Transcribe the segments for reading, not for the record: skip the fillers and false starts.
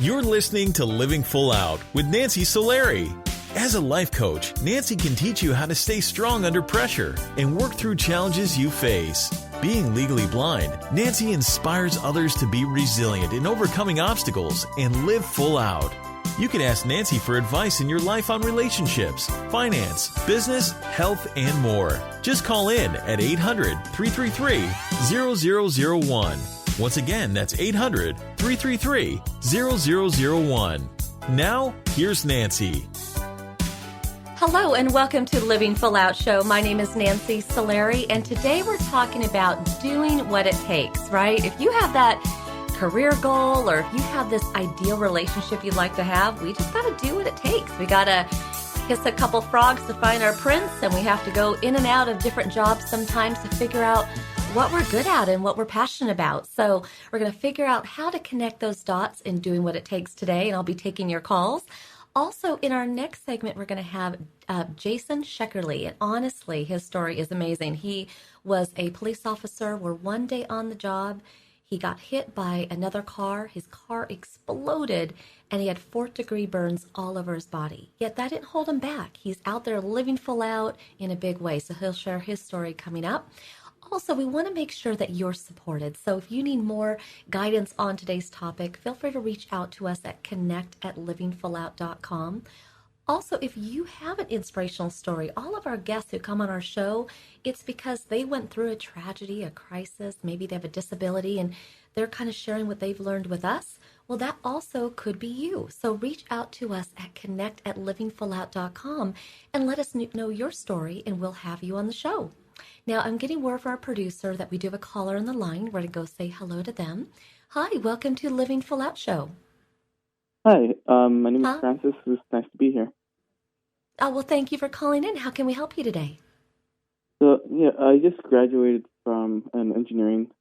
You're listening to Living Full Out with Nancy Solari. As a life coach, Nancy can teach you how to stay strong under pressure and work through challenges you face. Being legally blind, Nancy inspires others to be resilient in overcoming obstacles and live full out. You can ask Nancy for advice in your life on relationships, finance, business, health, and more. Just call in at 800-333-0001. Once again, that's 800-333-0001. Now, here's Nancy. Hello and welcome to the Living Full Out Show. My name is Nancy Solari, and today we're talking about doing what it takes, right? If you have that career goal or if you have this ideal relationship you'd like to have, we just got to do what it takes. We got to kiss a couple frogs to find our prince, and we have to go in and out of different jobs sometimes to figure out what we're good at and what we're passionate about. So we're going to figure out how to connect those dots in doing what it takes today, and I'll be taking your calls. Also, in our next segment, we're going to have Jason Sheckerly, and honestly, his story is amazing. He was a police officer where one day on the job, he got hit by another car. His car exploded, and he had fourth-degree burns all over his body. Yet that didn't hold him back. He's out there living full out in a big way, so he'll share his story coming up. Also, we want to make sure that you're supported. So if you need more guidance on today's topic, feel free to reach out to us at connect@livingfullout.com. Also, if you have an inspirational story, all of our guests who come on our show, it's because they went through a tragedy, a crisis, maybe they have a disability, and they're kind of sharing what they've learned with us. Well, that also could be you. So reach out to us at connect@livingfullout.com and let us know your story, and we'll have you on the show. Now, I'm getting word from our producer that we do have a caller on the line. We're going to go say hello to them. Hi, welcome to Living Full Out Show. Hi, my name is Francis. It's nice to be here. Oh, well, thank you for calling in. How can we help you today? So, I just graduated from an engineering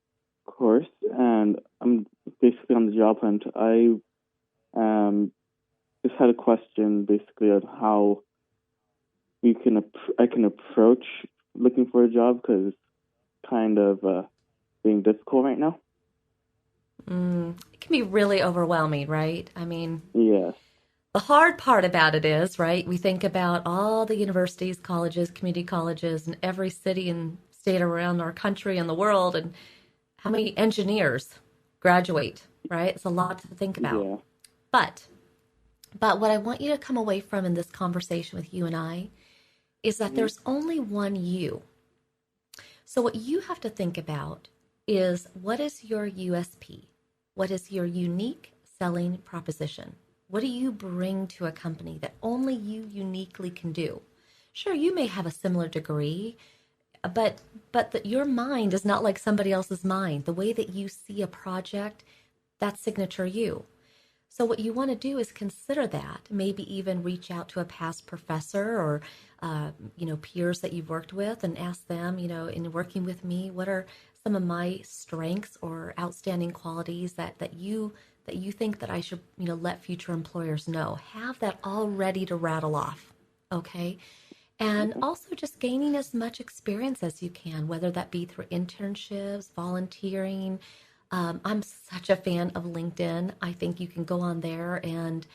course, and I'm basically on the job hunt. I just had a question, basically, on how I can approach looking for a job, because it's kind of being difficult right now. It can be really overwhelming, right? I mean, yes. The hard part about it is, right, we think about all the universities, colleges, community colleges, and every city and state around our country and the world, and how many engineers graduate, right? It's a lot to think about. Yeah. But what I want you to come away from in this conversation with you and I is that there's only one you. So what you have to think about is, what is your USP? What is your unique selling proposition? What do you bring to a company that only you uniquely can do? Sure, you may have a similar degree, but your mind is not like somebody else's mind. The way that you see a project, that's signature you. So what you want to do is consider that, maybe even reach out to a past professor or peers that you've worked with and ask them, in working with me, what are some of my strengths or outstanding qualities that you think that I should, let future employers know. Have that all ready to rattle off, okay? And also just gaining as much experience as you can, whether that be through internships, volunteering. I'm such a fan of LinkedIn. I think you can go on there and,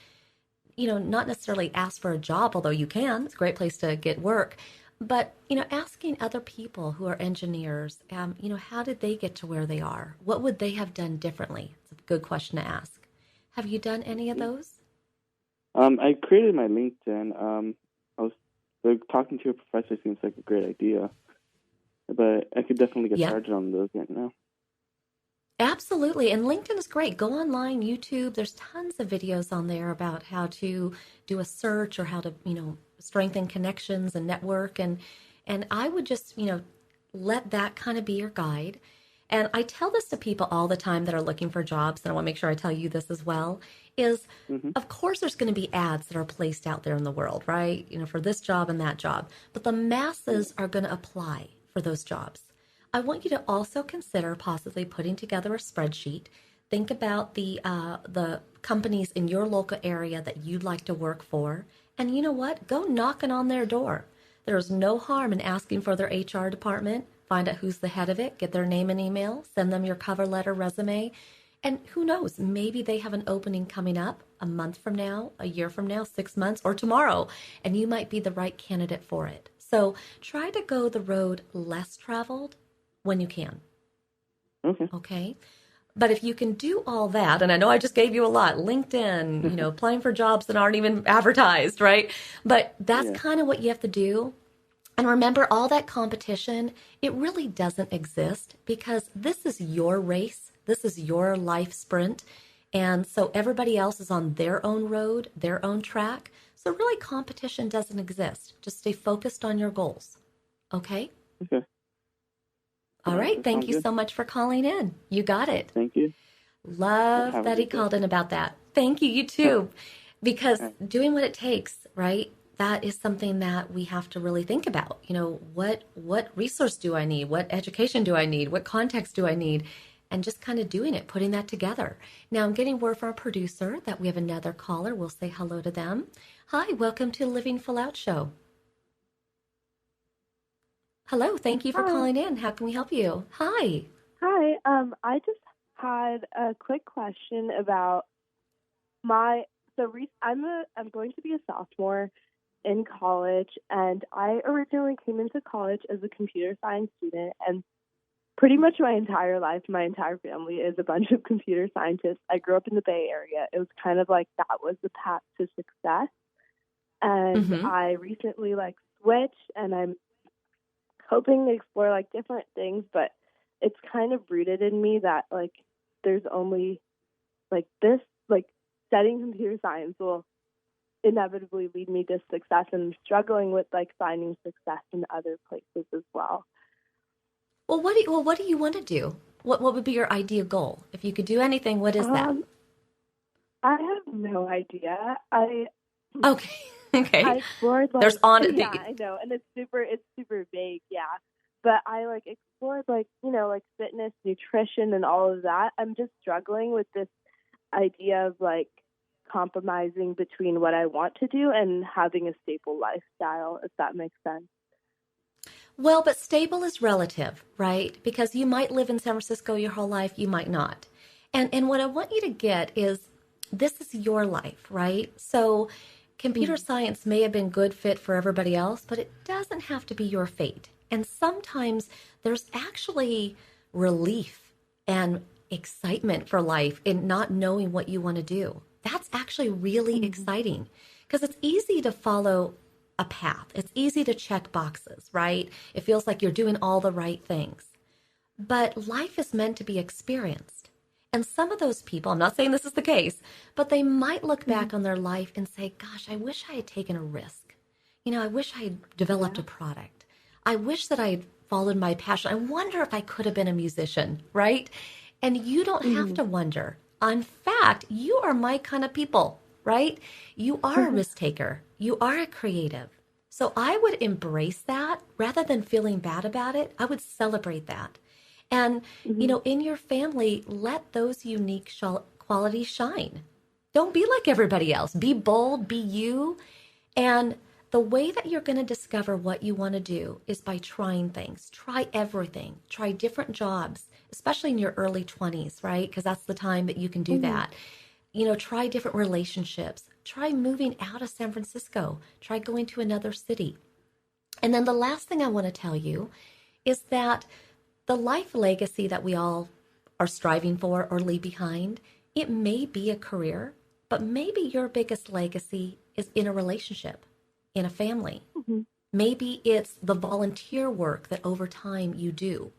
not necessarily ask for a job, although you can. It's a great place to get work. But, asking other people who are engineers, how did they get to where they are? What would they have done differently? It's a good question to ask. Have you done any of those? I created my LinkedIn. Talking to your professor seems like a great idea, but I could definitely get started on those right now. Absolutely. And LinkedIn is great. Go online, YouTube. There's tons of videos on there about how to do a search or how to, strengthen connections and network. And I would just, let that kind of be your guide. And I tell this to people all the time that are looking for jobs, and I want to make sure I tell you this as well, is of course there's going to be ads that are placed out there in the world, right? For this job and that job. But the masses are going to apply for those jobs. I want you to also consider possibly putting together a spreadsheet. Think about the companies in your local area that you'd like to work for. And you know what? Go knocking on their door. There's no harm in asking for their HR department. Find out who's the head of it, get their name and email, send them your cover letter, resume, And who knows, maybe they have an opening coming up a month from now, a year from now, 6 months, or tomorrow, and you might be the right candidate for it. So try to go the road less traveled when you can. Okay. Okay. But if you can do all that, and I know I just gave you a lot, LinkedIn, applying for jobs that aren't even advertised, right? But that's kind of what you have to do. And remember, all that competition, it really doesn't exist because this is your race. This is your life sprint. And so everybody else is on their own road, their own track. So really competition doesn't exist. Just stay focused on your goals. Okay? Okay. All right. Thank you so much for calling in. You got it. Thank you. Love that he called in about that. Thank you. You too. Because doing what it takes, right? That is something that we have to really think about. What resource do I need? What education do I need? What context do I need? And just kind of doing it, putting that together. Now I'm getting word from our producer that we have another caller. We'll say hello to them. Hi, welcome to Living Full Out Show. Hello, thank you for calling in. How can we help you? Hi. Hi. I just had a quick question about I'm going to be a sophomore in college, and I originally came into college as a computer science student, and pretty much my entire life, my entire family is a bunch of computer scientists. I grew up in the Bay Area. It was kind of like that was the path to success. And I recently switched, and I'm hoping to explore different things, but it's kind of rooted in me that there's only this studying computer science will inevitably lead me to success, and I'm struggling with finding success in other places as well. Well, what do you want to do? What would be your ideal goal? If you could do anything, what is that? I have no idea. Okay. I explored there's I know, and it's super vague, yeah. But I explored fitness, nutrition, and all of that. I'm just struggling with this idea of compromising between what I want to do and having a stable lifestyle, if that makes sense. Well, but stable is relative, right? Because you might live in San Francisco your whole life, you might not. And what I want you to get is this is your life, right? So computer science may have been good fit for everybody else, but it doesn't have to be your fate. And sometimes there's actually relief and excitement for life in not knowing what you want to do. That's actually really exciting because it's easy to follow a path. It's easy to check boxes, right? It feels like you're doing all the right things. But life is meant to be experienced. And some of those people, I'm not saying this is the case, but they might look back on their life and say, gosh, I wish I had taken a risk. I wish I had developed a product. I wish that I had followed my passion. I wonder if I could have been a musician, right? And you don't have to wonder. In fact, you are my kind of people, right? You are a risk taker. You are a creative. So I would embrace that rather than feeling bad about it. I would celebrate that. And, in your family, let those unique qualities shine. Don't be like everybody else. Be bold, be you. And the way that you're going to discover what you want to do is by trying things. Try everything. Try different jobs, especially in your early 20s, right? Because that's the time that you can do that. Try different relationships. Try moving out of San Francisco. Try going to another city. And then the last thing I want to tell you is that the life legacy that we all are striving for or leave behind, it may be a career, but maybe your biggest legacy is in a relationship, in a family. Maybe it's the volunteer work that over time you do.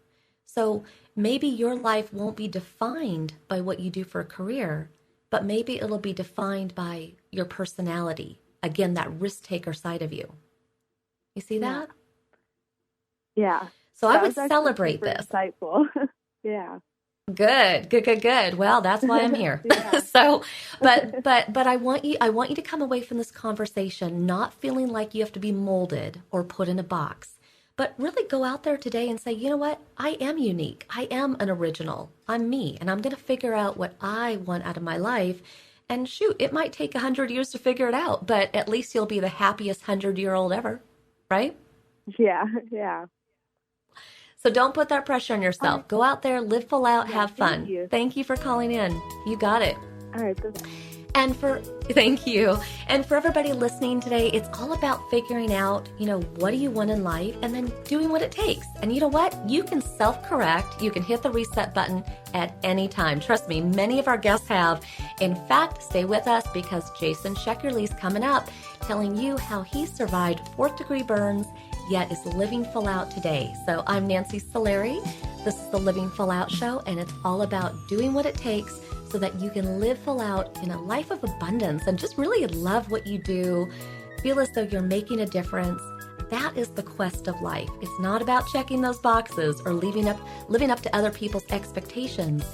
So maybe your life won't be defined by what you do for a career, but maybe it'll be defined by your personality. Again, that risk taker side of you. You see that? Yeah. So I would celebrate this. Insightful. Yeah. Good. Well, that's why I'm here. So, but I want you to come away from this conversation not feeling like you have to be molded or put in a box, but really go out there today and say, you know what? I am unique. I am an original. I'm me, and I'm going to figure out what I want out of my life. And shoot, it might take 100 years to figure it out, but at least you'll be the happiest 100-year-old ever, right? Yeah. So So don't put that pressure on yourself. Go out there, live full out, have fun. Thank you. Thank you for calling in. You got it. All right. Thank you. And for everybody listening today, it's all about figuring out, what do you want in life and then doing what it takes. And you know what? You can self-correct. You can hit the reset button at any time. Trust me, many of our guests have. In fact, stay with us because Jason Sheckerly's coming up telling you how he survived 4th-degree burns yet is living full out today. So I'm Nancy Solari. This is the Living Full Out Show, and it's all about doing what it takes so that you can live full out in a life of abundance and just really love what you do, feel as though you're making a difference. That is the quest of life. It's not about checking those boxes or living up to other people's expectations.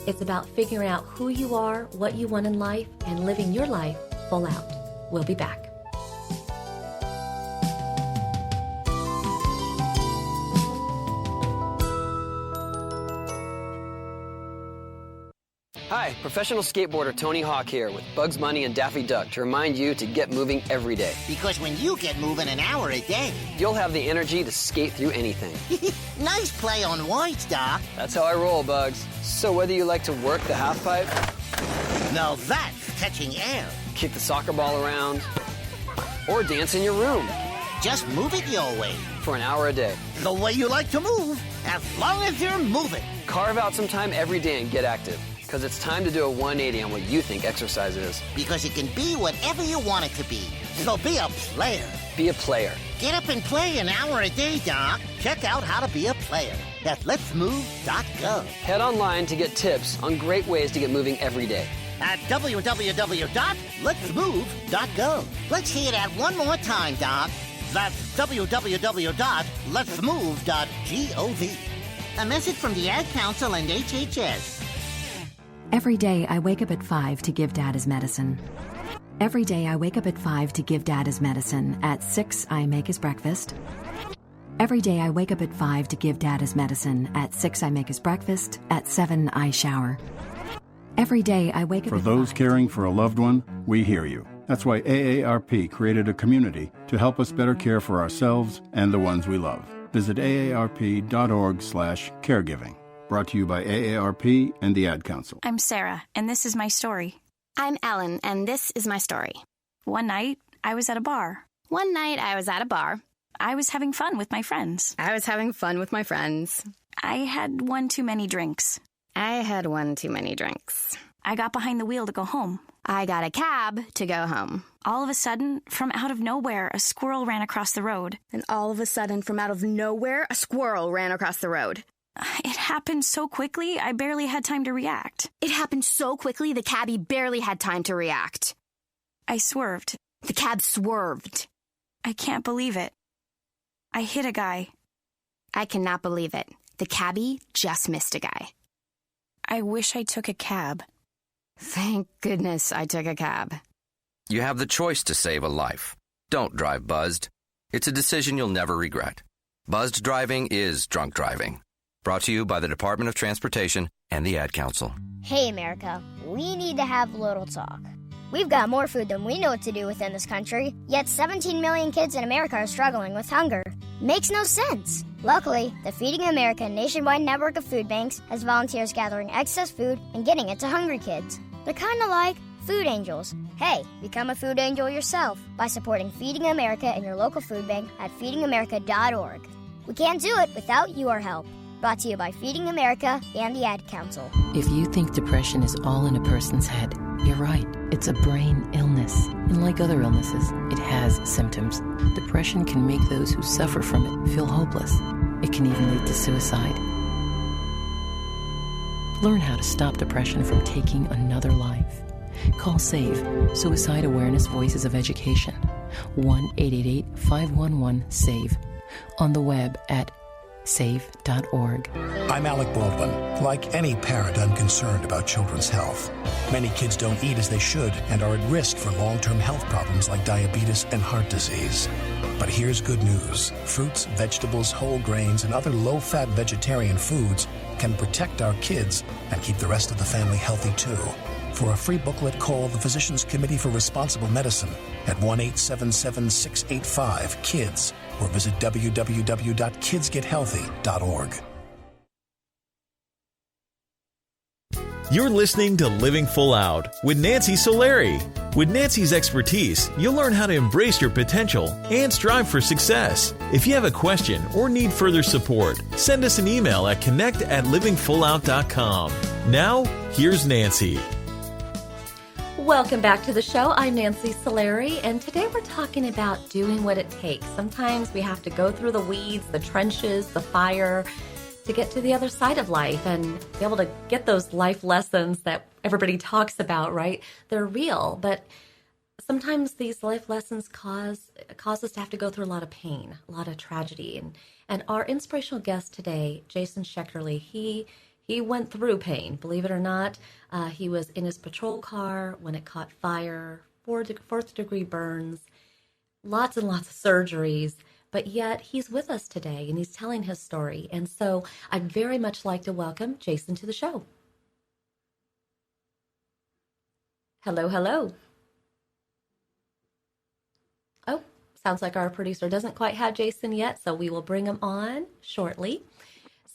It's about figuring out who you are, what you want in life, and living your life full out. We'll be back. Hi, professional skateboarder Tony Hawk here with Bugs Bunny and Daffy Duck to remind you to get moving every day. Because when you get moving an hour a day, you'll have the energy to skate through anything. Nice play on words, Doc. That's how I roll, Bugs. So whether you like to work the half pipe, now that's catching air, kick the soccer ball around, or dance in your room, just move it your way. For an hour a day. The way you like to move, as long as you're moving. Carve out some time every day and get active. Because it's time to do a 180 on what you think exercise is. Because it can be whatever you want it to be. So be a player. Be a player. Get up and play an hour a day, Doc. Check out how to be a player at letsmove.gov. Head online to get tips on great ways to get moving every day. At www.letsmove.gov. Let's hear that one more time, Doc. That's www.letsmove.gov. A message from the Ad Council and HHS. Every day I wake up at 5 to give Dad his medicine. Every day I wake up at 5 to give Dad his medicine. At 6 I make his breakfast. Every day I wake up at 5 to give Dad his medicine. At 6 I make his breakfast. At 7 I shower. Every day I wake up For those caring for a loved one, we hear you. That's why AARP created a community to help us better care for ourselves and the ones we love. Visit aarp.org/caregiving. Brought to you by AARP and the Ad Council. I'm Sarah, and this is my story. I'm Ellen, and this is my story. One night, I was at a bar. I was having fun with my friends. I had one too many drinks. I got behind the wheel to go home. I got a cab to go home. All of a sudden, from out of nowhere, a squirrel ran across the road. It happened so quickly, I barely had time to react. The cabbie barely had time to react. I swerved. The cab swerved. I can't believe it. I hit a guy. I cannot believe it. The cabbie just missed a guy. I wish I took a cab. Thank goodness I took a cab. You have the choice to save a life. Don't drive buzzed. It's a decision you'll never regret. Buzzed driving is drunk driving. Brought to you by the Department of Transportation and the Ad Council. Hey, America, we need to have a little talk. We've got more food than we know what to do with in this country, yet 17 million kids in America are struggling with hunger. Makes no sense. Luckily, the Feeding America nationwide network of food banks has volunteers gathering excess food and getting it to hungry kids. They're kind of like food angels. Hey, become a food angel yourself by supporting Feeding America in your local food bank at feedingamerica.org. We can't do it without your help. Brought to you by Feeding America and the Ad Council. If you think depression is all in a person's head, you're right. It's a brain illness. And like other illnesses, it has symptoms. Depression can make those who suffer from it feel hopeless. It can even lead to suicide. Learn how to stop depression from taking another life. Call SAVE, Suicide Awareness Voices of Education, 1-888-511-SAVE, on the web at save.org. I'm Alec Baldwin. Like any parent, I'm concerned about children's health. Many kids don't eat as they should and are at risk for long-term health problems like diabetes and heart disease. But here's good news. Fruits, vegetables, whole grains, and other low-fat vegetarian foods can protect our kids and keep the rest of the family healthy too. For a free booklet, call the Physicians Committee for Responsible Medicine at 1-877-685-KIDS or visit www.kidsgethealthy.org. You're listening to Living Full Out with Nancy Solari. With Nancy's expertise, you'll learn how to embrace your potential and strive for success. If you have a question or need further support, send us an email at connect@livingfullout.com. Now, here's Nancy. Welcome back to the show. I'm Nancy Solari, and today we're talking about doing what it takes. Sometimes we have to go through the weeds, the trenches, the fire to get to the other side of life and be able to get those life lessons that everybody talks about, right? They're real, but sometimes these life lessons cause us to have to go through a lot of pain, a lot of tragedy. And our inspirational guest today, Jason Schecterle, he went through pain, believe it or not. He was in his patrol car when it caught fire, fourth degree burns, lots and lots of surgeries, but yet he's with us today and he's telling his story. And so I'd very much like to welcome Jason to the show. Hello, hello. Oh, sounds like our producer doesn't quite have Jason yet, so we will bring him on shortly.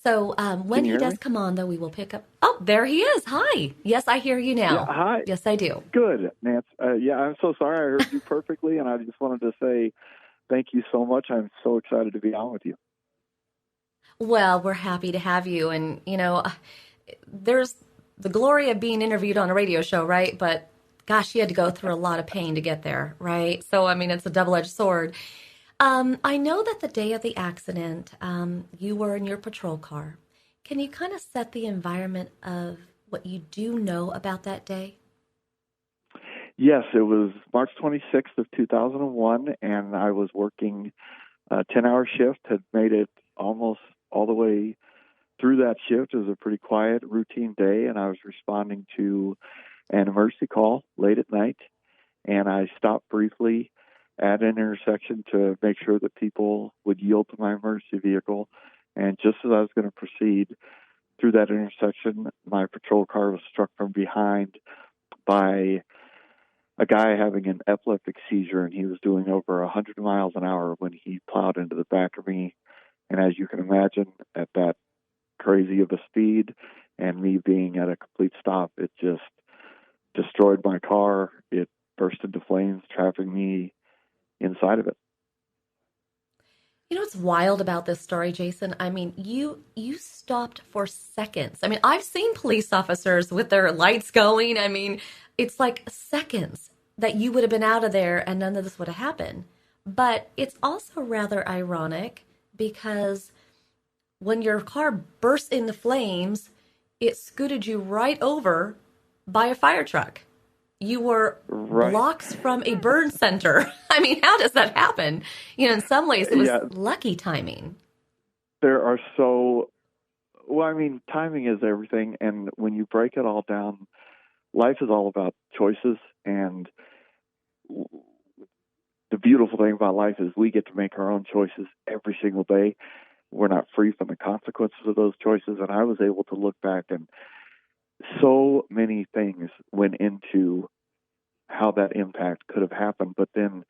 So when he does come on, though, we will pick up. Oh, there he is. Hi. Yes, I hear you now. Yeah, hi. Yes, I do. Good, Nancy. I'm so sorry. I heard you perfectly, and I just wanted to say thank you so much. I'm so excited to be on with you. Well, we're happy to have you. And, you know, there's the glory of being interviewed on a radio show, right? But, gosh, you had to go through a lot of pain to get there, right? So, I mean, it's a double-edged sword. I know that the day of the accident, you were in your patrol car. Can you kind of set the environment of what you do know about that day? Yes, it was March 26th of 2001, and I was working a 10-hour shift, had made it almost all the way through that shift. It was a pretty quiet, routine day, and I was responding to an emergency call late at night, and I stopped briefly at an intersection to make sure that people would yield to my emergency vehicle. And just as I was going to proceed through that intersection, my patrol car was struck from behind by a guy having an epileptic seizure, and he was doing over 100 miles an hour when he plowed into the back of me. And as you can imagine, at that crazy of a speed and me being at a complete stop, it just destroyed my car. It burst into flames, trapping me inside of it. You know what's wild about this story, Jason? I mean, you stopped for seconds. I mean, I've seen police officers with their lights going. I mean, it's like seconds that you would have been out of there and none of this would have happened. But it's also rather ironic because when your car burst into flames, it scooted you right over by a fire truck. You were blocks from a burn center. I mean, how does that happen? You know, in some ways, it was lucky timing. Timing is everything. And when you break it all down, life is all about choices. And the beautiful thing about life is we get to make our own choices every single day. We're not free from the consequences of those choices. And I was able to look back, and so many things went into how that impact could have happened. But then,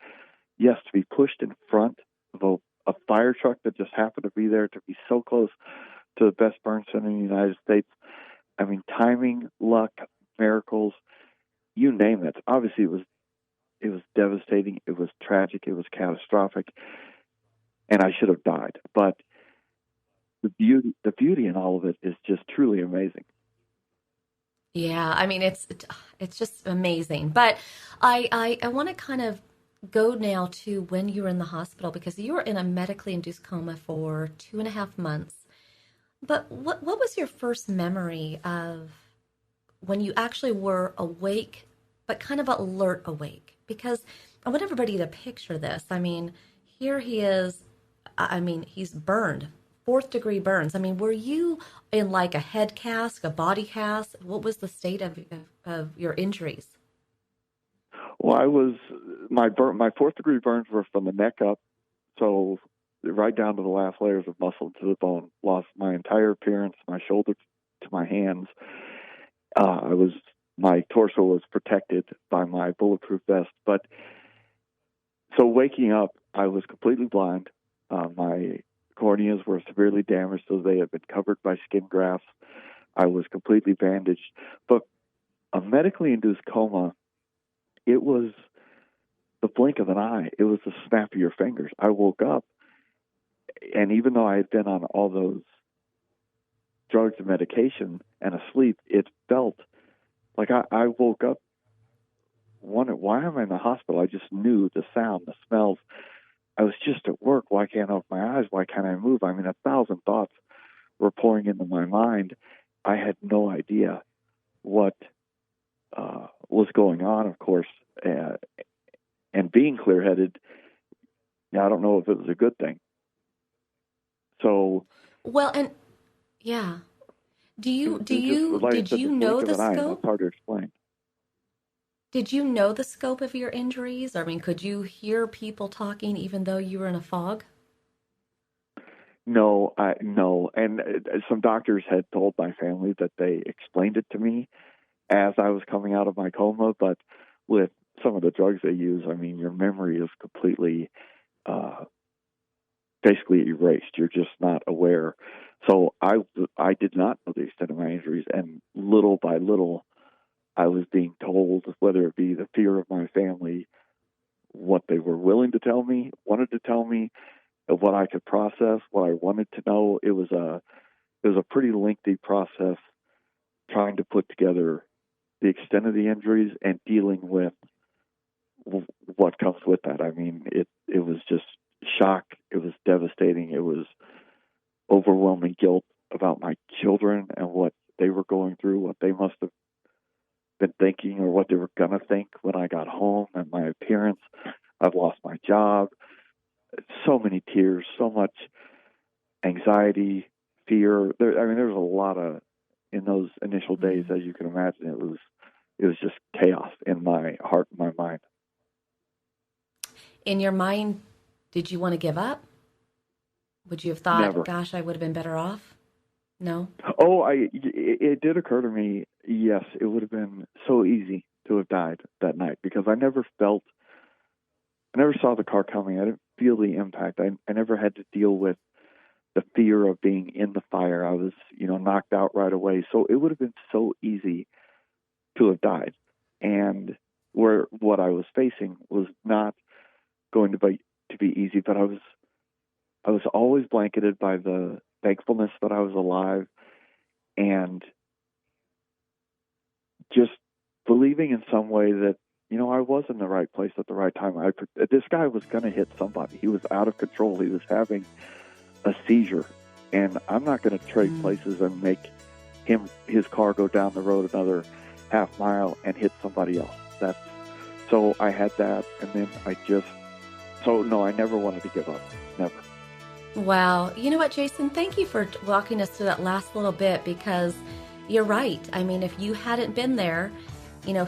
yes, to be pushed in front of a fire truck that just happened to be there, to be so close to the best burn center in the United States. I mean, timing, luck, miracles, you name it. Obviously, it was devastating. It was tragic. It was catastrophic. And I should have died. But the beauty in all of it is just truly amazing. Yeah, I mean, it's just amazing. But I want to kind of go now to when you were in the hospital, because you were in a medically induced coma for 2.5 months. But what was your first memory of when you actually were awake, but kind of alert awake? Because I want everybody to picture this. I mean, here he is. I mean, he's burned. 4th degree burns. I mean, were you in like a head cast, a body cast? What was the state of your injuries? Well, my 4th degree burns were from the neck up, so right down to the last layers of muscle to the bone. Lost my entire appearance, my shoulder to my hands. My torso was protected by my bulletproof vest. But so waking up, I was completely blind. My corneas were severely damaged, so they had been covered by skin grafts. I was completely bandaged. But a medically induced coma, it was the blink of an eye. It was the snap of your fingers. I woke up, and even though I had been on all those drugs and medication and asleep, it felt like I woke up wondering, why am I in the hospital? I just knew the sound, the smells. I was just at work. Why can't I open my eyes? Why can't I move? I mean, 1,000 thoughts were pouring into my mind. I had no idea what was going on, of course. And being clear-headed, I don't know if it was a good thing. So, well, and yeah, did you know the scope? It's hard to explain. Did you know the scope of your injuries? I mean, could you hear people talking even though you were in a fog? No. And some doctors had told my family that they explained it to me as I was coming out of my coma, but with some of the drugs they use, I mean, your memory is completely basically erased. You're just not aware. So I did not know the extent of my injuries, and little by little, I was being told, whether it be the fear of my family, what they were willing to tell me, wanted to tell me, of what I could process, what I wanted to know. It was a pretty lengthy process trying to put together the extent of the injuries and dealing with what comes with that. I mean, it was just shock. It was devastating. It was overwhelming guilt about my children and what they were going through, what they must have been thinking or what they were going to think when I got home, and my appearance. I've lost my job. So many tears, so much anxiety, fear. There was a lot of, in those initial days, as you can imagine, it was just chaos in my heart and my mind. In your mind, did you want to give up? Would you have thought, Never. Gosh, I would have been better off? No? Oh, it did occur to me, yes, it would have been so easy to have died that night, because I never saw the car coming. I didn't feel the impact. I never had to deal with the fear of being in the fire. I was, knocked out right away. So it would have been so easy to have died. And what I was facing was not going to be easy, but I was always blanketed by the thankfulness that I was alive, and just believing in some way that, I was in the right place at the right time. This guy was going to hit somebody. He was out of control. He was having a seizure, and I'm not going to trade places and make his car go down the road another half mile and hit somebody else. So I had that, and then I never wanted to give up. Never. Wow. You know what, Jason? Thank you for walking us through that last little bit, because you're right. I mean, if you hadn't been there,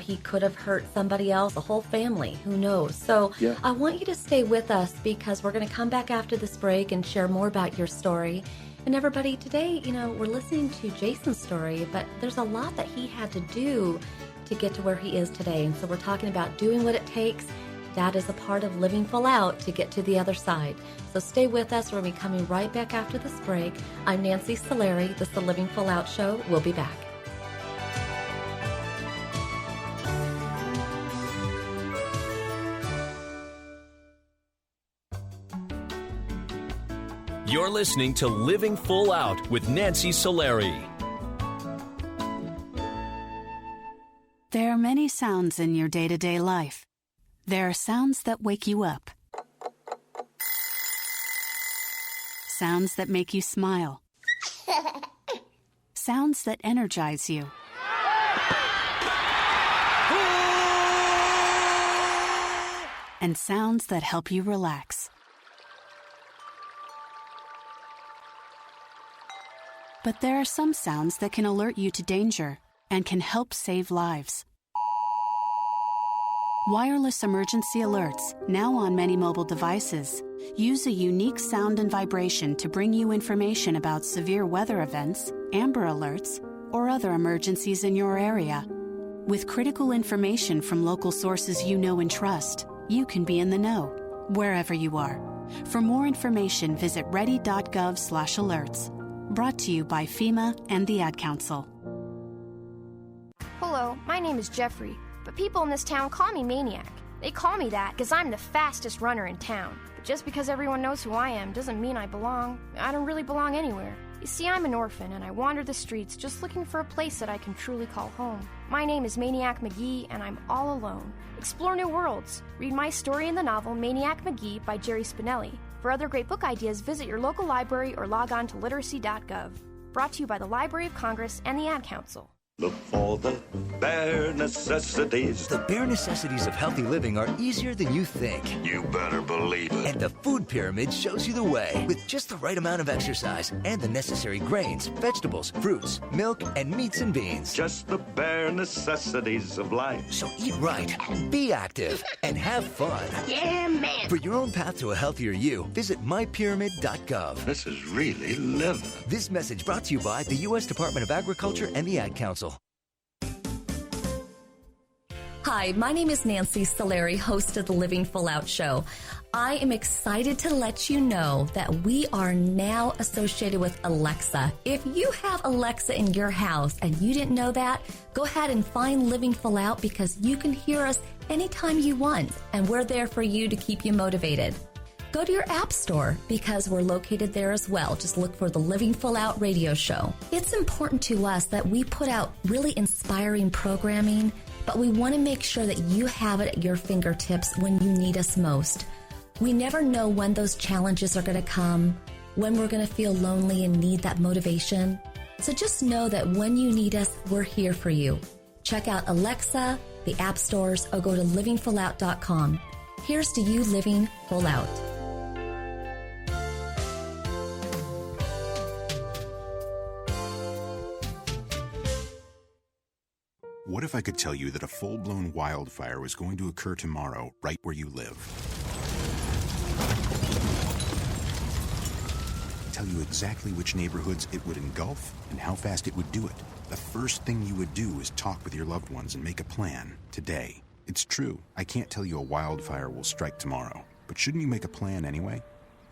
he could have hurt somebody else, a whole family. Who knows? So yeah. I want you to stay with us, because we're going to come back after this break and share more about your story. And everybody, today, we're listening to Jason's story, but there's a lot that he had to do to get to where he is today. And so we're talking about doing what it takes. That is a part of living full out to get to the other side. So stay with us. We're going to be coming right back after this break. I'm Nancy Solari. This is the Living Full Out Show. We'll be back. You're listening to Living Full Out with Nancy Solari. There are many sounds in your day-to-day life. There are sounds that wake you up. Sounds that make you smile. Sounds that energize you. And sounds that help you relax. But there are some sounds that can alert you to danger and can help save lives. Wireless emergency alerts, now on many mobile devices, use a unique sound and vibration to bring you information about severe weather events, Amber Alerts, or other emergencies in your area. With critical information from local sources you know and trust, you can be in the know, wherever you are. For more information, visit ready.gov/alerts. Brought to you by FEMA and the Ad Council. Hello, my name is Jeffrey, but people in this town call me Maniac. They call me that because I'm the fastest runner in town. But just because everyone knows who I am doesn't mean I belong. I don't really belong anywhere. You see, I'm an orphan, and I wander the streets just looking for a place that I can truly call home. My name is Maniac McGee, and I'm all alone. Explore new worlds. Read my story in the novel Maniac McGee by Jerry Spinelli. For other great book ideas, visit your local library or log on to literacy.gov. Brought to you by the Library of Congress and the Ad Council. Look for the bare necessities. The bare necessities of healthy living are easier than you think. You better believe it. And the food pyramid shows you the way. With just the right amount of exercise and the necessary grains, vegetables, fruits, milk, and meats and beans. Just the bare necessities of life. So eat right, be active, and have fun. Yeah, man. For your own path to a healthier you, visit mypyramid.gov. This is really living. This message brought to you by the U.S. Department of Agriculture and the Ad Council. Hi, my name is Nancy Solari, host of the Living Full Out Show. I am excited to let you know that we are now associated with Alexa. If you have Alexa in your house and you didn't know that, go ahead and find Living Full Out because you can hear us anytime you want, and we're there for you to keep you motivated. Go to your app store because we're located there as well. Just look for the Living Full Out radio show. It's important to us that we put out really inspiring programming, but we want to make sure that you have it at your fingertips when you need us most. We never know when those challenges are going to come, when we're going to feel lonely and need that motivation. So just know that when you need us, we're here for you. Check out Alexa, the app stores, or go to livingfullout.com. Here's to you living full out. What if I could tell you that a full-blown wildfire was going to occur tomorrow, right where you live? Tell you exactly which neighborhoods it would engulf and how fast it would do it. The first thing you would do is talk with your loved ones and make a plan today. It's true, I can't tell you a wildfire will strike tomorrow, but shouldn't you make a plan anyway?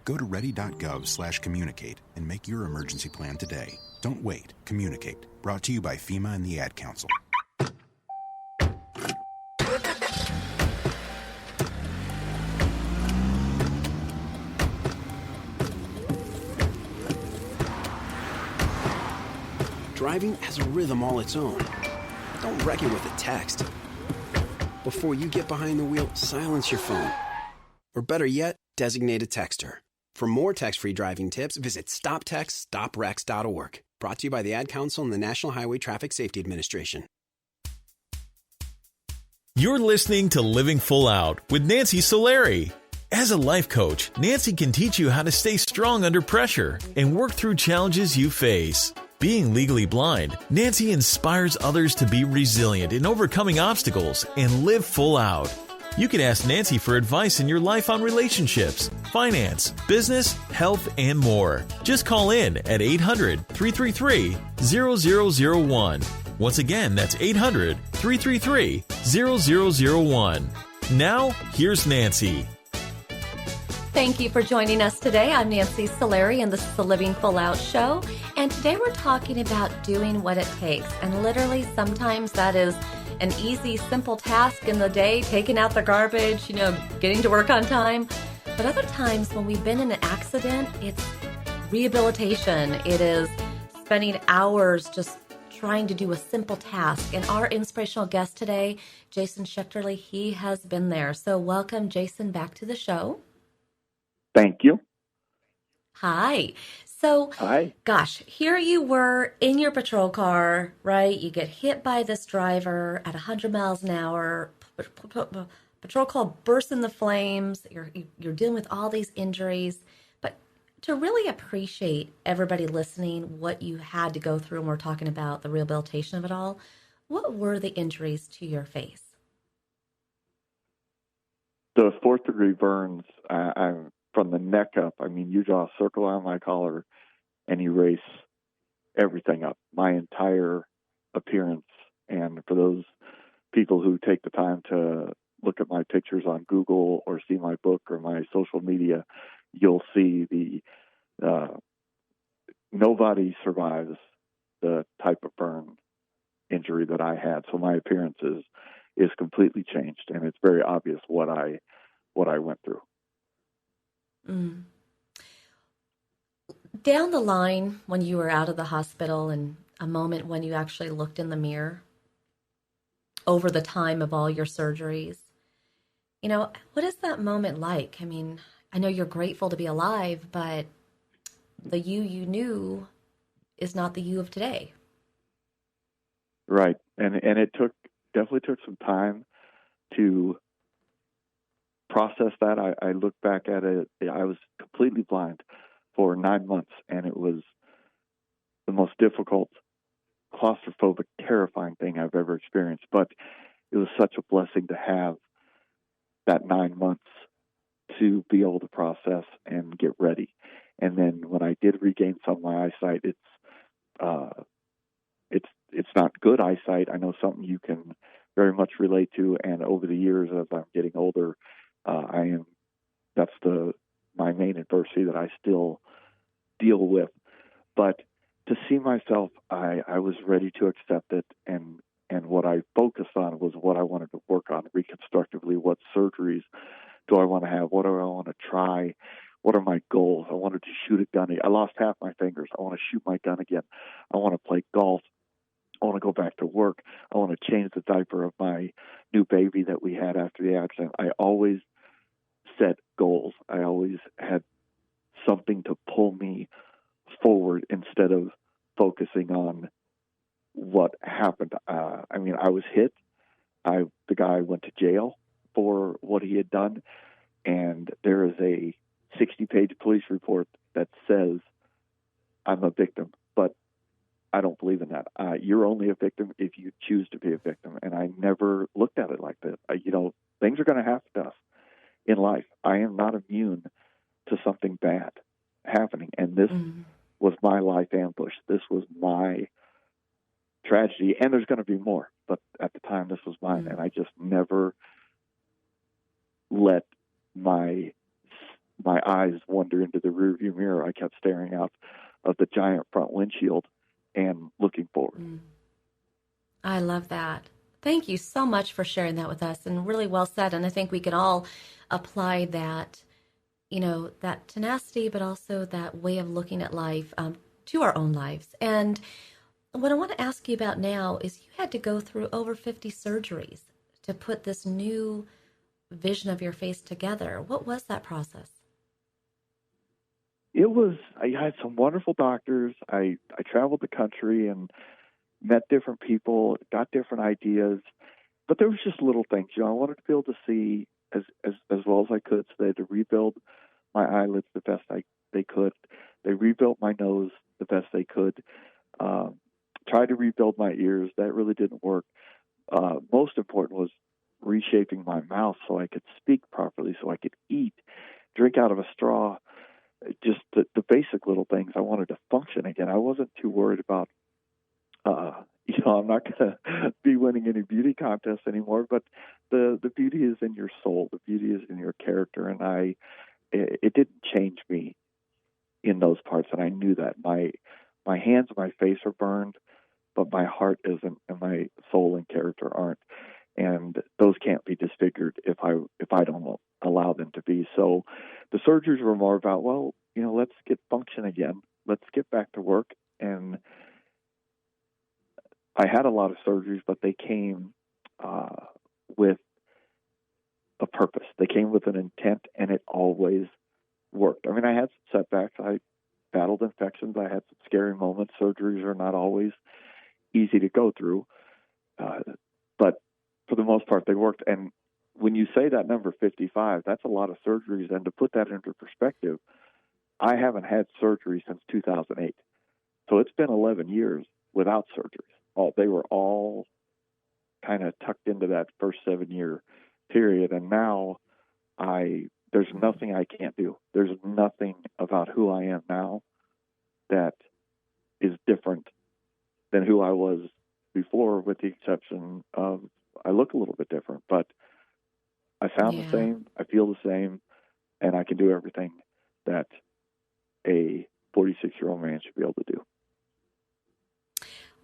Go to ready.gov/communicate and make your emergency plan today. Don't wait, communicate. Brought to you by FEMA and the Ad Council. Driving has a rhythm all its own. Don't wreck it with a text. Before you get behind the wheel, silence your phone. Or better yet, designate a texter. For more text-free driving tips, visit stoptextstoprex.org. Brought to you by the Ad Council and the National Highway Traffic Safety Administration. You're listening to Living Full Out with Nancy Solari. As a life coach, Nancy can teach you how to stay strong under pressure and work through challenges you face. Being legally blind, Nancy inspires others to be resilient in overcoming obstacles and live full out. You can ask Nancy for advice in your life on relationships, finance, business, health, and more. Just call in at 800-333-0001. Once again, that's 800-333-0001. Now, here's Nancy. Thank you for joining us today. I'm Nancy Solari, and this is the Living Full Out Show. And today we're talking about doing what it takes. And literally, sometimes that is an easy, simple task in the day, taking out the garbage, getting to work on time. But other times when we've been in an accident, it's rehabilitation. It is spending hours just trying to do a simple task. And our inspirational guest today, Jason Schechterle, he has been there. So welcome, Jason, back to the show. Thank you. Hi. So, Hi. Gosh, here you were in your patrol car, right? You get hit by this driver at 100 miles an hour. Patrol car bursts into flames. You're dealing with all these injuries. But to really appreciate everybody listening, what you had to go through, and we're talking about the rehabilitation of it all, what were the injuries to your face? The 4th-degree burns, I'm from the neck up. I mean, you draw a circle on my collar and erase everything up, my entire appearance. And for those people who take the time to look at my pictures on Google or see my book or my social media, you'll see nobody survives the type of burn injury that I had. So my appearance is completely changed, and it's very obvious what I went through. Mm. Down the line, when you were out of the hospital and a moment when you actually looked in the mirror over the time of all your surgeries, what is that moment like? I mean, I know you're grateful to be alive, but the you knew is not the you of today. Right. And it definitely took some time to process that. I look back at it, I was completely blind for 9 months, and it was the most difficult, claustrophobic, terrifying thing I've ever experienced. But it was such a blessing to have that 9 months to be able to process and get ready. And then when I did regain some of my eyesight, it's not good eyesight. I know something you can very much relate to. And over the years, as I'm getting older, that's my main adversity that I still deal with. But to see myself, I was ready to accept it, and what I focused on was what I wanted to work on reconstructively. What surgeries do I want to have? What do I want to try? What are my goals? I wanted to shoot a gun. I lost half my fingers. I want to shoot my gun again. I want to play golf. I want to go back to work. I want to change the diaper of my new baby that we had after the accident. I always set goals. I always had something to pull me forward instead of focusing on what happened. I was hit. The guy went to jail for what he had done, and there is a 60-page police report that says I'm a victim, but I don't believe in that. You're only a victim if you choose to be a victim, and I never looked at it like that. Things are going to happen to us in life. I am not immune to something bad happening, and this was my life ambush. This was my tragedy, and there's going to be more, but at the time this was mine, and I just never let my eyes wander into the rearview mirror. I kept staring out of the giant front windshield and looking forward. I love that. Thank you so much for sharing that with us, and really well said. And I think we can all apply that, that tenacity, but also that way of looking at life to our own lives. And what I want to ask you about now is you had to go through over 50 surgeries to put this new vision of your face together. What was that process? I had some wonderful doctors. I traveled the country and met different people, got different ideas, but there was just little things. I wanted to be able to see as well as I could, so they had to rebuild my eyelids the best they could. They rebuilt my nose the best they could. Tried to rebuild my ears. That really didn't work. Most important was reshaping my mouth so I could speak properly, so I could eat, drink out of a straw. Just the basic little things. I wanted to function again. I wasn't too worried about, I'm not going to be winning any beauty contests anymore, but the beauty is in your soul. The beauty is in your character. And it didn't change me in those parts. And I knew that my hands and my face are burned, but my heart isn't, and my soul and character aren't. And those can't be disfigured if I don't allow them to be. So the surgeries were more about, let's get function again. Let's get back to work. And I had a lot of surgeries, but they came with a purpose. They came with an intent, and it always worked. I had some setbacks. I battled infections. I had some scary moments. Surgeries are not always easy to go through. But for the most part, they worked. And when you say that number 55, that's a lot of surgeries. And to put that into perspective, I haven't had surgery since 2008. So it's been 11 years without surgeries. They were all kind of tucked into that first 7-year period. And now there's nothing I can't do. There's nothing about who I am now that is different than who I was before, with the exception of I look a little bit different, but I sound the same, I feel the same, and I can do everything that a 46-year-old man should be able to do.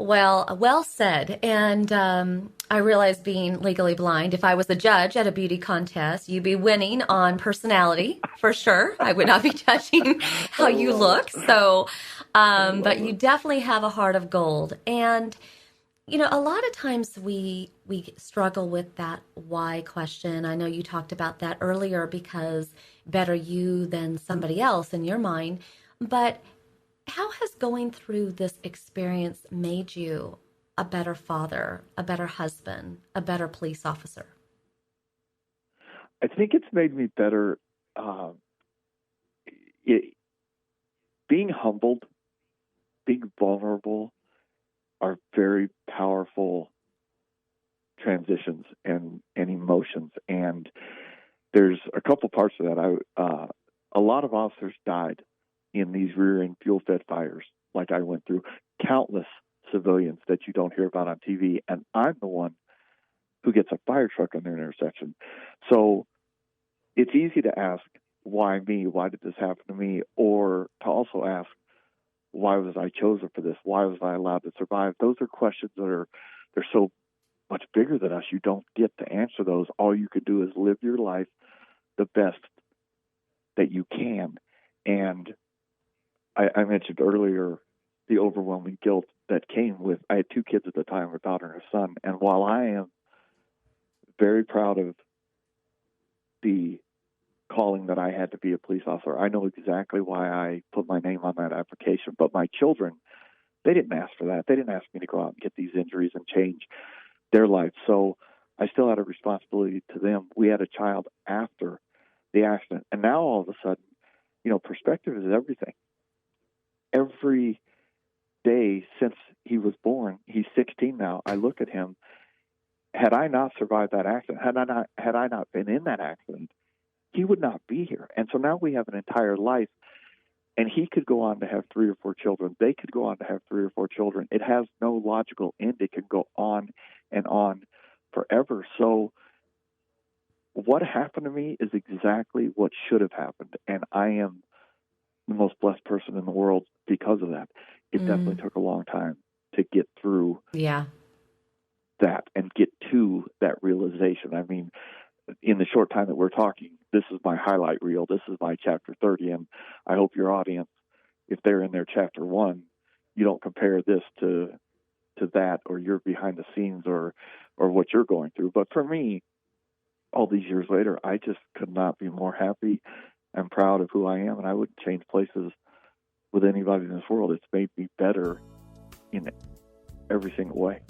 Well said. And I realize being legally blind, if I was a judge at a beauty contest, you'd be winning on personality for sure. I would not be judging how you look. So, but you definitely have a heart of gold. And, you know, a lot of times we struggle with that why question. I know you talked about that earlier because better you than somebody else in your mind. But how has going through this experience made you a better father, a better husband, a better police officer? I think it's made me better. Being humbled, being vulnerable are very powerful transitions and emotions. And there's a couple parts of that. A lot of officers died in these rear-end fuel-fed fires like I went through. Countless civilians that you don't hear about on TV, and I'm the one who gets a fire truck on their intersection. So it's easy to ask, why me? Why did this happen to me? Or to also ask, why was I chosen for this? Why was I allowed to survive? Those are questions that they're so much bigger than us. You don't get to answer those. All you could do is live your life the best that you can. And I mentioned earlier the overwhelming guilt that came with, I had 2 kids at the time, a daughter and a son. And while I am very proud of the calling that I had to be a police officer, I know exactly why I put my name on that application. But my children, they didn't ask for that. They didn't ask me to go out and get these injuries and change their life. So I still had a responsibility to them. We had a child after the accident. And now all of a sudden, you know, perspective is everything. Every day since he was born, he's 16 now, I look at him. Had I not survived that accident, had I not been in that accident, he would not be here. And so now we have an entire life, and he could go on to have 3 or 4 children. They could go on to have 3 or 4 children. It has no logical end. It can go on and on forever. So what happened to me is exactly what should have happened, and I am the most blessed person in the world because of that. It definitely took a long time to get through that and get to that realization. I mean, in the short time that we're talking, this is my highlight reel. This is my chapter 30, and I hope your audience, if they're in their chapter 1, you don't compare this to that, or you're behind the scenes, or what you're going through. But for me, all these years later, I just could not be more happy and proud of who I am, and I wouldn't change places with anybody in this world. It's made me better in every single way.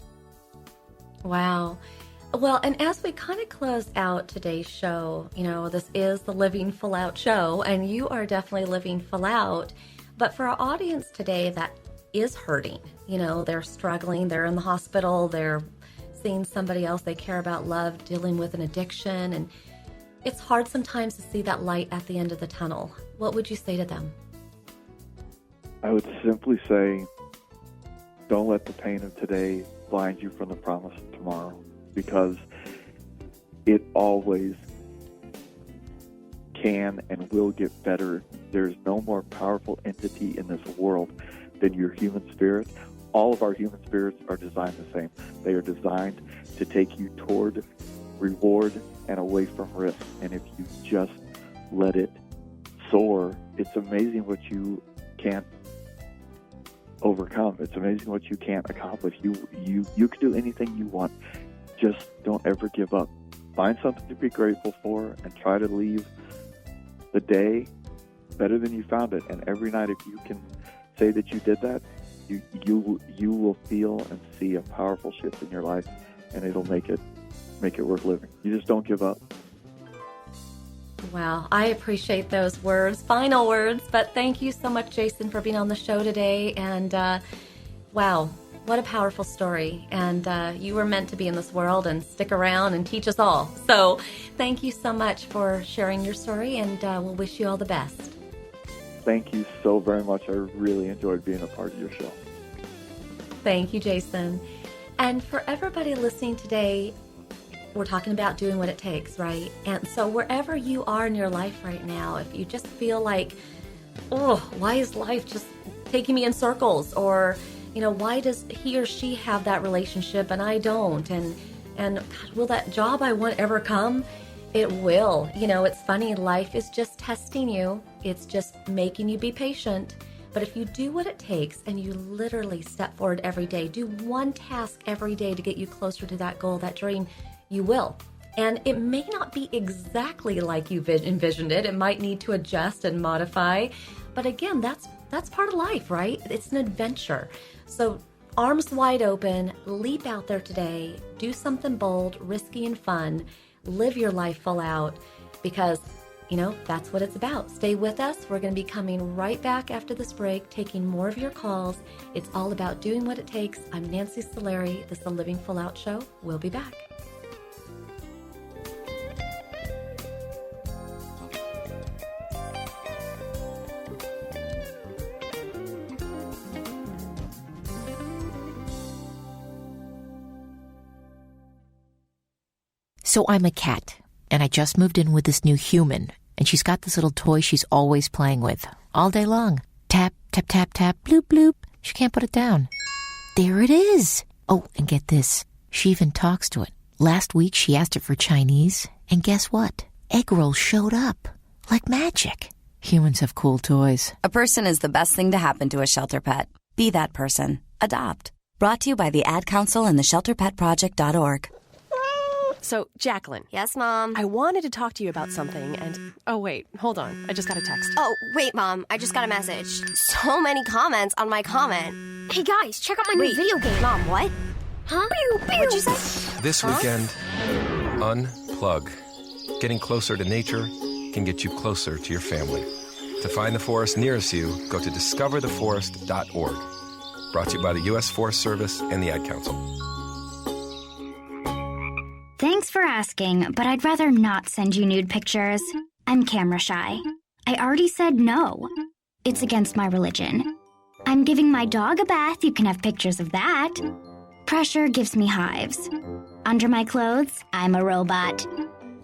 Wow. Well, and as we kind of close out today's show, you know, this is the Living Full Out show, and you are definitely living full out. But for our audience today that is hurting, you know, they're struggling, they're in the hospital, they're seeing somebody else they care about love, dealing with an addiction, and it's hard sometimes to see that light at the end of the tunnel. What would you say to them? I would simply say, don't let the pain of today blind you from the promise of tomorrow, because it always can and will get better. There's no more powerful entity in this world than your human spirit. All of our human spirits are designed the same. They are designed to take you toward reward and away from risk. And if you just let it soar, it's amazing what you can't overcome. It's amazing what you can't accomplish. You can do anything you want. Just don't ever give up. Find something to be grateful for and try to leave the day better than you found it. And every night, if you can say that you did that, you will feel and see a powerful shift in your life, and it'll make it worth living. You just don't give up. Wow, I appreciate those words, final words, but thank you so much, Jason, for being on the show today. And wow, what a powerful story. And you were meant to be in this world and stick around and teach us all. So thank you so much for sharing your story, and we'll wish you all the best. Thank you so very much. I really enjoyed being a part of your show. Thank you, Jason. And for everybody listening today, we're talking about doing what it takes, right? And so wherever you are in your life right now, if you just feel like, oh, why is life just taking me in circles? Or why does he or she have that relationship and I don't? And God, will that job I want ever come? It will. It's funny. Life is just testing you. It's just making you be patient. But if you do what it takes and you literally step forward every day, do one task every day to get you closer to that goal, that dream, you will. And it may not be exactly like you envisioned it. It might need to adjust and modify. But again, that's part of life, right? It's an adventure. So arms wide open, leap out there today, do something bold, risky, and fun. Live your life full out because, that's what it's about. Stay with us. We're going to be coming right back after this break, taking more of your calls. It's all about doing what it takes. I'm Nancy Solari. This is the Living Full Out Show. We'll be back. So I'm a cat, and I just moved in with this new human, and she's got this little toy she's always playing with, all day long. Tap, tap, tap, tap, bloop, bloop. She can't put it down. There it is. Oh, and get this. She even talks to it. Last week, she asked it for Chinese, and guess what? Egg rolls showed up. Like magic. Humans have cool toys. A person is the best thing to happen to a shelter pet. Be that person. Adopt. Brought to you by the Ad Council and the ShelterPetProject.org. So, Jacqueline. Yes, Mom? I wanted to talk to you about something, and... Oh, wait, hold on. I just got a text. Oh, wait, Mom. I just got a message. So many comments on my comment. Hey, guys, check out my new video game. Mom, what? Huh? What'd you say? This weekend, unplug. Getting closer to nature can get you closer to your family. To find the forest nearest you, go to discovertheforest.org. Brought to you by the U.S. Forest Service and the Ad Council. Thanks for asking, but I'd rather not send you nude pictures. I'm camera shy. I already said no. It's against my religion. I'm giving my dog a bath. You can have pictures of that. Pressure gives me hives. Under my clothes, I'm a robot.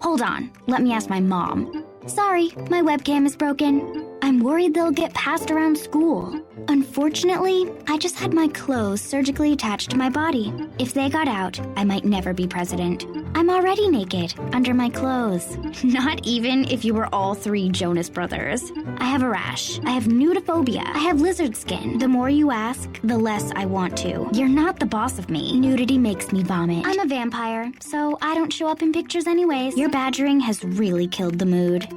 Hold on, let me ask my mom. Sorry, my webcam is broken. I'm worried they'll get passed around school. Unfortunately, I just had my clothes surgically attached to my body. If they got out, I might never be president. I'm already naked, under my clothes. Not even if you were all three Jonas Brothers. I have a rash. I have nudophobia. I have lizard skin. The more you ask, the less I want to. You're not the boss of me. Nudity makes me vomit. I'm a vampire, so I don't show up in pictures anyways. Your badgering has really killed the mood.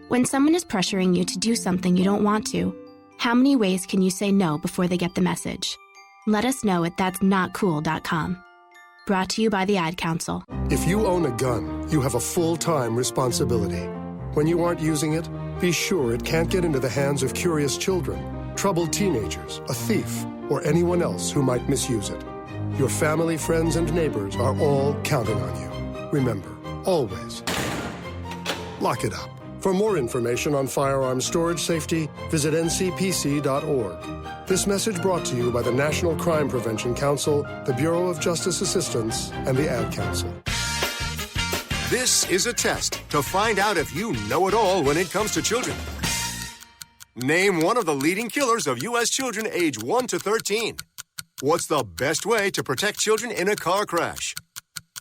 When someone is pressuring you to do something you don't want to, how many ways can you say no before they get the message? Let us know at that'snotcool.com. Brought to you by the Ad Council. If you own a gun, you have a full-time responsibility. When you aren't using it, be sure it can't get into the hands of curious children, troubled teenagers, a thief, or anyone else who might misuse it. Your family, friends, and neighbors are all counting on you. Remember, always, lock it up. For more information on firearms storage safety, visit ncpc.org. This message brought to you by the National Crime Prevention Council, the Bureau of Justice Assistance, and the Ad Council. This is a test to find out if you know it all when it comes to children. Name one of the leading killers of U.S. children age 1 to 13. What's the best way to protect children in a car crash?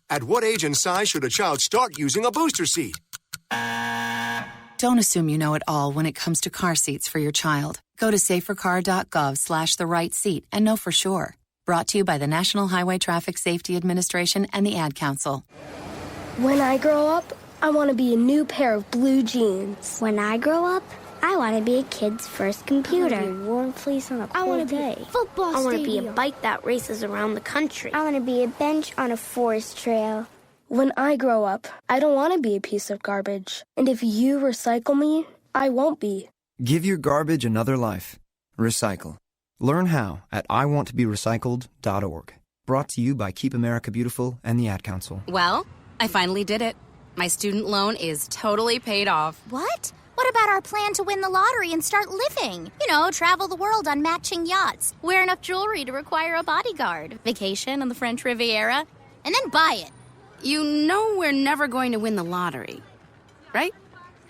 At what age and size should a child start using a booster seat? Don't assume you know it all when it comes to car seats for your child. Go to safercar.gov/the-right-seat and know for sure. Brought to you by the National Highway Traffic Safety Administration and the Ad Council. When I grow up, I want to be a new pair of blue jeans. When I grow up, I want to be a kid's first computer. I want to be a warm fleece on a cold day. Football I want to be stadium. a bike that races around the country. I want to be a bench on a forest trail. When I grow up, I don't want to be a piece of garbage. And if you recycle me, I won't be. Give your garbage another life. Recycle. Learn how at iwanttoberecycled.org. Brought to you by Keep America Beautiful and the Ad Council. Well, I finally did it. My student loan is totally paid off. What? What about our plan to win the lottery and start living? You know, travel the world on matching yachts, wear enough jewelry to require a bodyguard, vacation on the French Riviera, and then buy it. You know we're never going to win the lottery, right?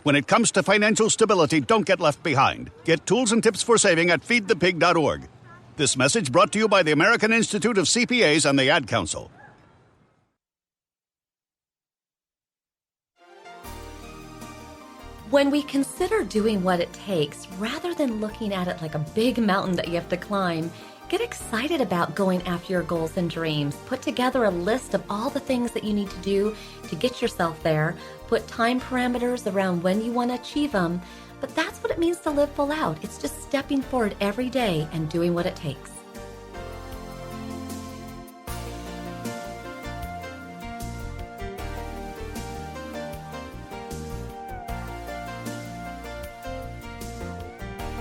When it comes to financial stability, don't get left behind. Get tools and tips for saving at feedthepig.org. This message brought to you by the American Institute of CPAs and the Ad Council. When we consider doing what it takes, rather than looking at it like a big mountain that you have to climb, get excited about going after your goals and dreams. Put together a list of all the things that you need to do to get yourself there. Put time parameters around when you want to achieve them. But that's what it means to live full out. It's just stepping forward every day and doing what it takes.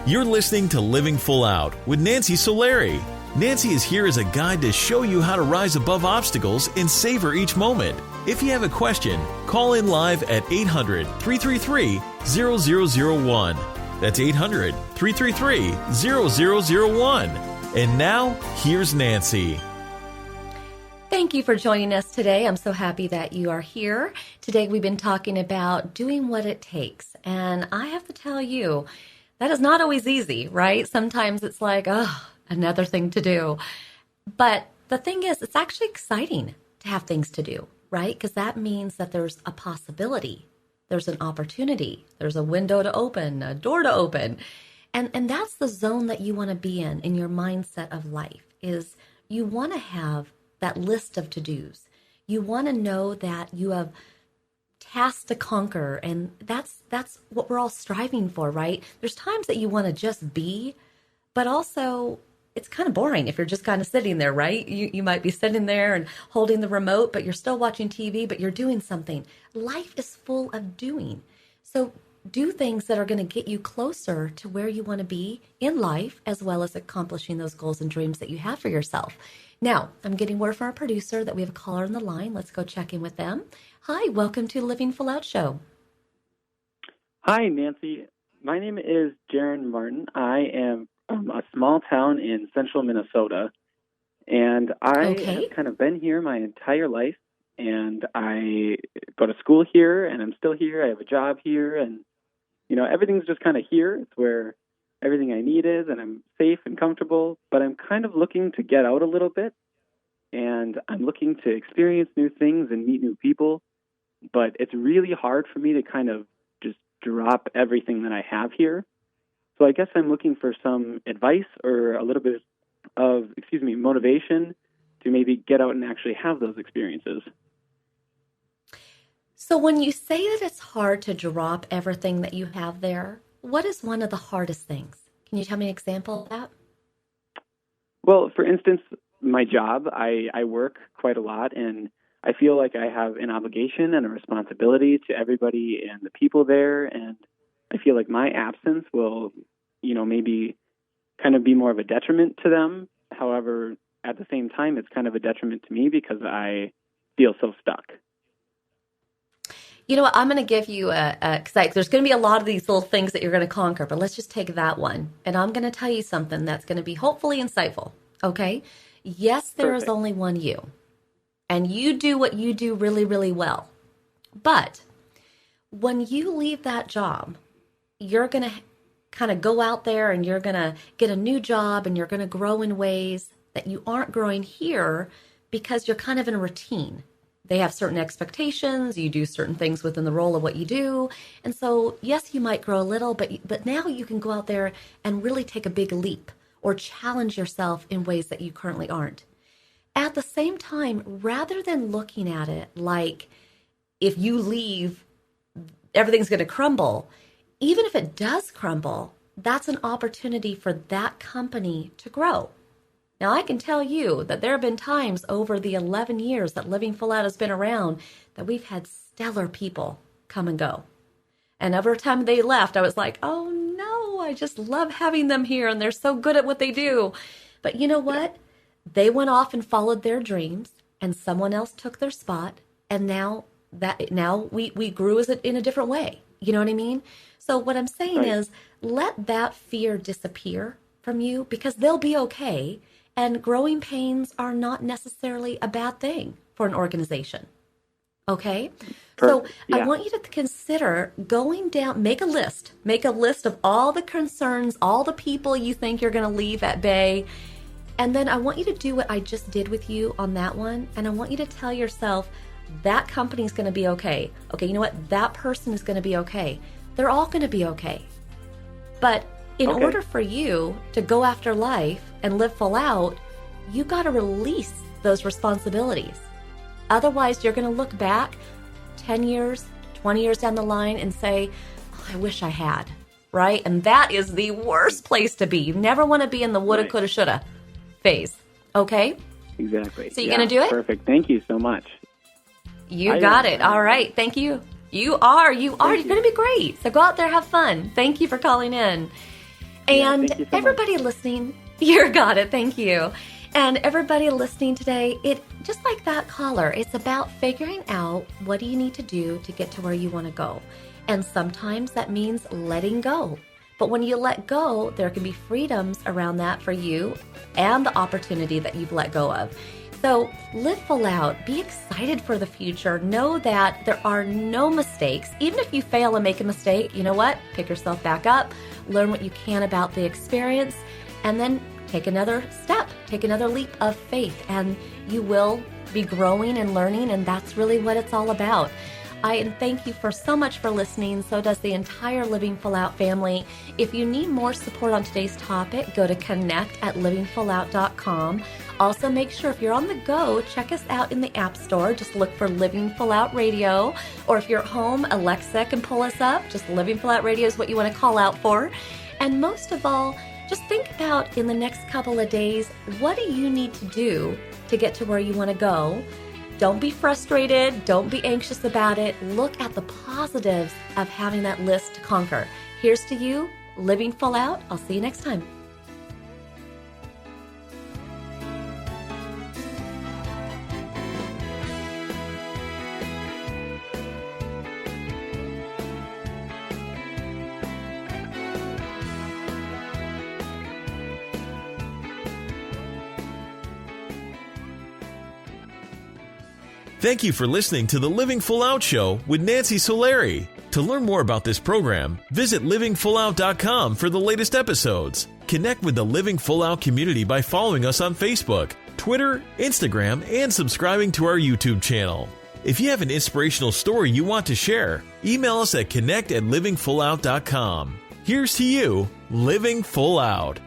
You're listening to Living Full Out with Nancy Solari. Nancy is here as a guide to show you how to rise above obstacles and savor each moment. If you have a question, call in live at 800-333-0001. That's 800-333-0001. And now, here's Nancy. Thank you for joining us today. I'm so happy that you are here. Today we've been talking about doing what it takes. And I have to tell you, that is not always easy, right? Sometimes it's like, oh, another thing to do. But the thing is, it's actually exciting to have things to do, right? Because that means that there's a possibility. There's an opportunity. There's a window to open, a door to open. And that's the zone that you want to be in your mindset of life, is you want to have that list of to-dos. You want to know that you have tasks to conquer, and that's what we're all striving for, right? There's times that you want to just be, but also it's kind of boring if you're just kind of sitting there, right? You might be sitting there and holding the remote, but you're still watching TV, but you're doing something. Life is full of doing. So do things that are going to get you closer to where you want to be in life, as well as accomplishing those goals and dreams that you have for yourself. Now, I'm getting word from our producer that we have a caller on the line. Let's go check in with them. Hi, welcome to Living Full Out Show. Hi, Nancy. My name is Jaron Martin. I am from a small town in central Minnesota, and I have kind of been here my entire life, and I go to school here, and I'm still here. I have a job here, and, you know, everything's just kind of here. It's where everything I need is, and I'm safe and comfortable, but I'm kind of looking to get out a little bit, and I'm looking to experience new things and meet new people, but it's really hard for me to kind of just drop everything that I have here. So I guess I'm looking for some advice or a little bit of, motivation to maybe get out and actually have those experiences. So when you say that it's hard to drop everything that you have there, what is one of the hardest things? Can you tell me an example of that? Well, for instance, my job, I work quite a lot, and I feel like I have an obligation and a responsibility to everybody and the people there, and I feel like my absence will, maybe kind of be more of a detriment to them. However, at the same time, it's kind of a detriment to me because I feel so stuck. You know what? I'm going to give you because there's going to be a lot of these little things that you're going to conquer, but let's just take that one. And I'm going to tell you something that's going to be hopefully insightful. Okay? Yes, there is only one you. And you do what you do really, really well. But when you leave that job, you're going to kind of go out there and you're going to get a new job and you're going to grow in ways that you aren't growing here because you're kind of in a routine. They have certain expectations. You do certain things within the role of what you do. And so, yes, you might grow a little, but now you can go out there and really take a big leap or challenge yourself in ways that you currently aren't. At the same time, rather than looking at it like if you leave, everything's going to crumble, even if it does crumble, that's an opportunity for that company to grow. Now, I can tell you that there have been times over the 11 years that Living Full Out has been around that we've had stellar people come and go. And every time they left, I was like, oh no, I just love having them here and they're so good at what they do. But you know what? They went off and followed their dreams and someone else took their spot. And now we grew in a different way. You know what I mean? So what I'm saying is let that fear disappear from you because they'll be okay. And growing pains are not necessarily a bad thing for an organization. Okay? So I want you to consider going down, make a list of all the concerns, all the people you think you're going to leave at bay, And then I want you to do what I just did with you on that one. And I want you to tell yourself that company's going to be okay. Okay, you know what? That person is going to be okay. They're all going to be okay. But in order for you to go after life and live full out, you got to release those responsibilities. Otherwise, you're going to look back 10 years, 20 years down the line and say, oh, I wish I had, right? And that is the worst place to be. You never want to be in the woulda, coulda, shoulda phase, okay? Exactly. So you're going to do it? Perfect. Thank you so much. You got it. All right. Thank you. You are. You're going to be great. So go out there, have fun. Thank you for calling in. And thank you so everybody listening, you got it. Thank you. And everybody listening today, it just like that caller, it's about figuring out what do you need to do to get to where you want to go. And sometimes that means letting go. But when you let go, there can be freedoms around that for you and the opportunity that you've let go of. So live full out, be excited for the future, know that there are no mistakes. Even if you fail and make a mistake, you know what? Pick yourself back up, learn what you can about the experience, and then take another step, take another leap of faith, and you will be growing and learning, and that's really what it's all about. I thank you so much for listening. So does the entire Living Full Out family. If you need more support on today's topic, go to connect@livingfullout.com. Also, make sure if you're on the go, check us out in the App Store. Just look for Living Full Out Radio. Or if you're at home, Alexa can pull us up. Just Living Full Out Radio is what you want to call out for. And most of all, just think about in the next couple of days, what do you need to do to get to where you want to go? Don't be frustrated. Don't be anxious about it. Look at the positives of having that list to conquer. Here's to you, living full out. I'll see you next time. Thank you for listening to the Living Full Out Show with Nancy Solari. To learn more about this program, visit livingfullout.com for the latest episodes. Connect with the Living Full Out community by following us on Facebook, Twitter, Instagram, and subscribing to our YouTube channel. If you have an inspirational story you want to share, email us at connect@livingfullout.com. Here's to you, living full out.